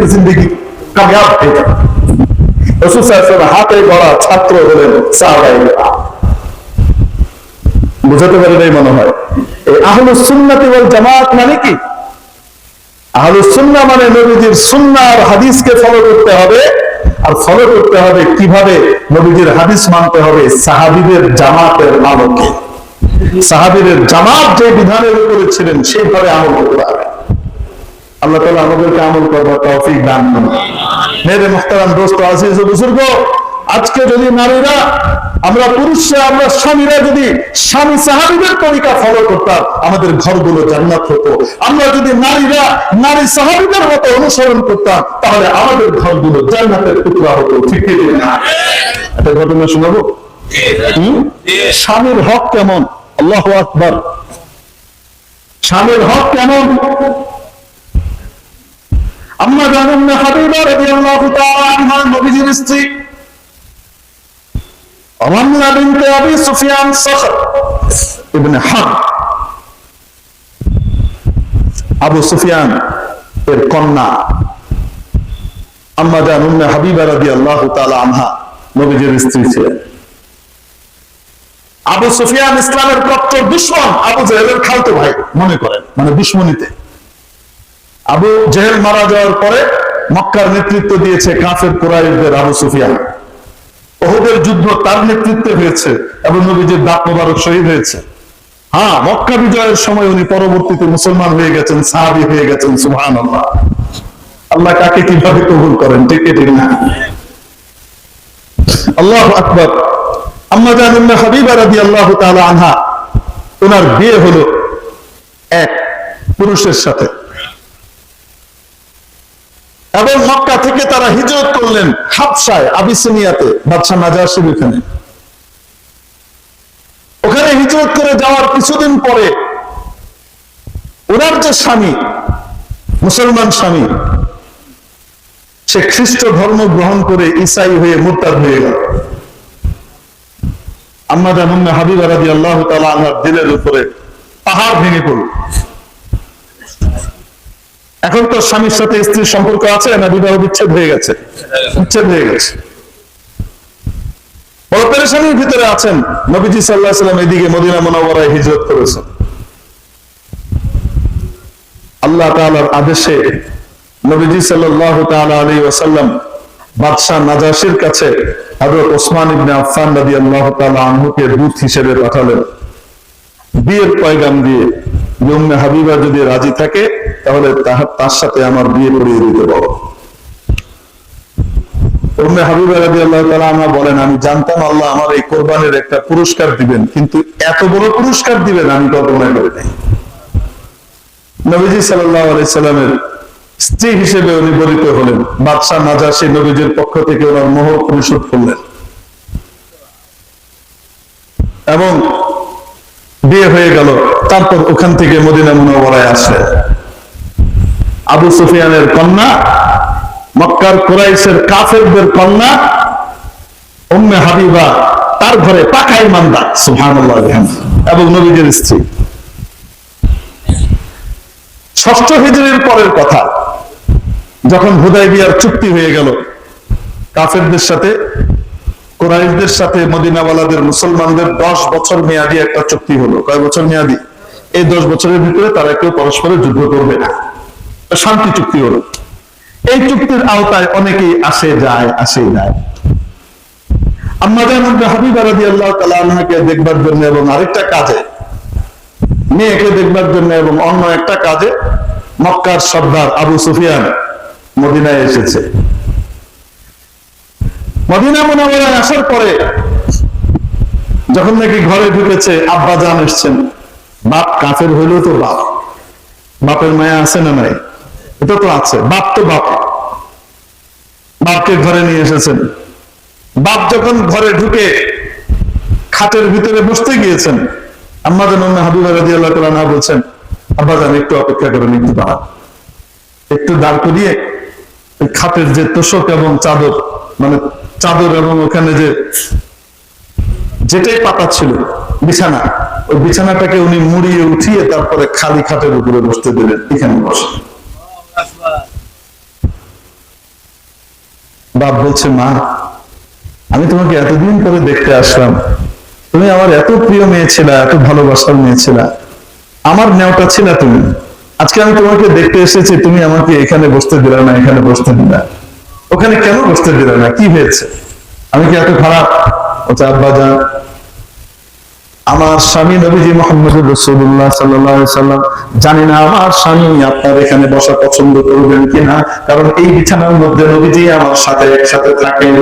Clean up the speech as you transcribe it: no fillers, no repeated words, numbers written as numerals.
আপনি জিন্দগি কামিয়াব হয়ে যাবেন। রাসূল সাল্লাল্লাহু আলাইহি ওয়াসাল্লাম হাতে গড়া ছাত্র হলেন সাহাবায়ে কেরাম। বুঝাতে পারি নাই মনে হয়। এই আহলুস সুন্নাতি ওয়াল জামাত মানে কি? আহলুস সুন্নাহ মানে নবীজির সুন্নাহ আর হাদিসকে ফলো করতে হবে, আর ফলো করতে হবে কিভাবে? নবীজির হাদিস মানতে হবে সাহাবীদের জামাতের আলোকে। সাহাবীদের জামাত যে বিধানের উপরে ছিলেন সেইভাবে আমল করতে হবে। আল্লাহ তাআলা আমাদেরকে আমল করার তৌফিক দান করুন। মেরে মুহতারাম দোস্ত আজিজ ও বুজুর্গ, আজকে যদি নারীরা, আমরা পুরুষরা, আমরা স্বামীরা যদি স্বামী সাহাবীদের তরিকা ফলো করতাম, আমাদের ঘরগুলো জান্নাত হতো। আমরা যদি নারীরা নারী সাহাবীদের মতো অনুসরণ করতাম, তাহলে আমাদের ঘরগুলো জান্নাতের টুকরা হতো। ঠিক কি না? একটা ঘটনা শোনাবো। স্বামীর হক কেমন? আল্লাহু আকবার। স্বামীর হক কেমন? আম্মা জানেন না হাবিবা রাদিয়াল্লাহু তাআলা আনহা নবীজির স্ত্রী রামলা বিনতে আবি সুফিয়ান সখর ইবনে হারব, আবু সুফিয়ান এর কন্যা আম্মা জানেন না হাবিবা রাদিয়াল্লাহু তাআলা আনহা নবীজির স্ত্রী ছিলেন। আবু সুফিয়ান ইসলামের কট্টর দুশমন, আবু জেহেলের খালতো ভাই মনে করেন, মানে দুশমনীতে। আবু জেহেল মারা যাওয়ার পরে মক্কার নেতৃত্ব দিয়েছে কাফের কুরাইশদের আবু সুফিয়ান। উহুদের যুদ্ধ তার নেতৃত্বে হয়েছে এবং নবীজির দাঁত মোবারক শহীদ হয়েছে। হ্যাঁ, মক্কা বিজয়ের সময় উনি পরবর্তীতে মুসলমান হয়ে গেছেন, সাহাবী হয়ে গেছেন। সুবহানাল্লাহ। আল্লাহ কাকে কিভাবে কবুল করেন, ঠিক না? আল্লাহু আকবার। আম্মা জানেন না হাবিবা রাদিয়াল্লাহু তাআলা আনহা, ওনার বিয়ে হলো এক পুরুষের সাথে, এবং মক্কা থেকে তারা হিজরত করলেন হাবশায়, আবিসিনিয়াতে, বাদশা নাজাশির ওখানে। ওখানে হিজরত করে যাওয়ার কিছুদিন পরে ওনার যে স্বামী, মুসলমান স্বামী, সে খ্রিস্ট ধর্ম গ্রহণ করে ঈসাই হয়ে মুরতাদ হয়ে গেল। আম্মা জানেন না হাবিবা রাদিয়াল্লাহু তাআলা আনহার দিলের উপরে পাহাড় ভেঙে পড়ল। এখন তো স্বামীর সাথে স্ত্রীর সম্পর্ক আছে না বিবাহ বিচ্ছেদ হয়ে গেছে? বিচ্ছেদ হয়ে গেছে। বড় পেরেশানির ভিতরে আছেন। নবীজি সাল্লাল্লাহু আলাইহি ওয়াসাল্লাম এদিকে মদিনা মুনাওয়ারায় হিজরত করেছেন। আল্লাহ তাআলার আদেশে নবীজি সাল্লাল্লাহু তাআলা আলাইহি ওয়াসাল্লাম বাদশা নাজাশির কাছে হযরত ওসমান ইবনে আফফান রাদিয়াল্লাহু তাআলা আনহুকে দূত হিসেবে পাঠালেন, বিয়ের পয়গাম দিয়ে, উম্মে হাবিবা যদি রাজি থাকে তাহলে তার সাথে আমার বিয়ে পড়িয়ে দিতে বলো। উম্মে হাবিবা রাদিয়াল্লাহু তাআলা আনহা বলেন, আমি জানতাম আল্লাহ আমার এই কোরবানির একটা পুরস্কার দিবেন, কিন্তু এত বড় পুরস্কার দিবেন আমি কল্পনা করি নাই। নবীজি সাল্লাল্লাহু আলাইহি সাল্লামের স্ত্রী হিসেবে উনি বরিত হলেন। বাদশা নাজাশী নবীজির পক্ষ থেকে ওনার মোহর পরিশোধ করলেন এবং বিয়ে হয়ে গেল। তারপর ওখান থেকে মদিনা মুনাওয়ারায় আসে আবু সুফিয়ানের কন্যা, মক্কার কুরাইশের কাফেরদের কন্যা উম্মে হাবিবা, তার ঘরে পাকা ঈমানদার, সুবহানাল্লাহ, এবং নবীজির স্ত্রী। ষষ্ঠ হিজরির পরের কথা, যখন হুদায়বিয়ার চুক্তি হয়ে গেল কাফেরদের সাথে, কুরাইশদের সাথে মদিনাওয়ালাদের মুসলমানদের 10 বছর মেয়াদী একটা চুক্তি হলো। কয় বছর মেয়াদী? এই 10 বছরের ভিতরে তারা কেউ পরস্পরের যুদ্ধ করবে না, শান্তি চুক্তি হলো। এই চুক্তির আওতায় অনেকেই আসে যায়। আম্মা জানেন হাবিবা রাদিয়াল্লাহু তাআলা আনহাকে দেখবার জন্য এবং আরেকটা কাজে, মেয়েকে দেখবার জন্য এবং অন্য একটা কাজে মক্কার সর্দার আবু সুফিয়ান মদিনায় এসেছে। মদিনা মুনাওয়ারায় আসার পরে যখন নাকি ঘরে ঢুকেছে, আব্বা জান এসছেন। বাপ কাফের হইল তো বাপ, বাপের মায়া আছে না নাই? এটা তো আছে। বাপ তো বাপ, বাপকে ঘরে নিয়ে এসেছেন। বাপ যখন ঘরে ঢুকে খাটের ভিতরে বসতে গিয়েছেন, আম্মা জান উম্মে হাবিবা রাদিয়াল্লাহু তাআলা আনহা বলছেন, আব্বা জান একটু অপেক্ষা করেন, একটু দাঁড়ান। একটু দাঁড় করিয়ে খাটের যে তোশক এবং চাদর, মানে চাদর এবং ওখানে যে যেটাই পাতা ছিল বিছানা, ওই বিছানাটাকে উনি মুড়িয়ে উঠিয়ে তারপরে খালি খাটের উপরে বসতে দিলেন, এখানে বসে। বাপ বলছে, মা আমি তোমাকে এতদিন পরে দেখতে আসলাম, তুমি আমার এত প্রিয় মেয়ে ছিলা, এত ভালোবাসার মেয়ে ছিলা, আমার নেওটা ছিলা তুমি, আজকে আমি তোমাকে দেখতে এসেছি, তুমি আমাকে এখানে বসতে দিলা না, এখানে বসতে দিলা, ওখানে কেন বসতে দিলা না, কি হয়েছে, আমি কি এত খারাপ? বলছে, আব্বা জান, আমার স্বামী নবীজি মুহাম্মদুর রাসূলুল্লাহ সাল্লাল্লাহু আলাইহি সাল্লাম, জানি না আমার স্বামী আপনার এখানে বসা পছন্দ করবেন কিনা, কারণ এই বিছানার মধ্যে নবীজি আমার সাথে একসাথে থাকেন।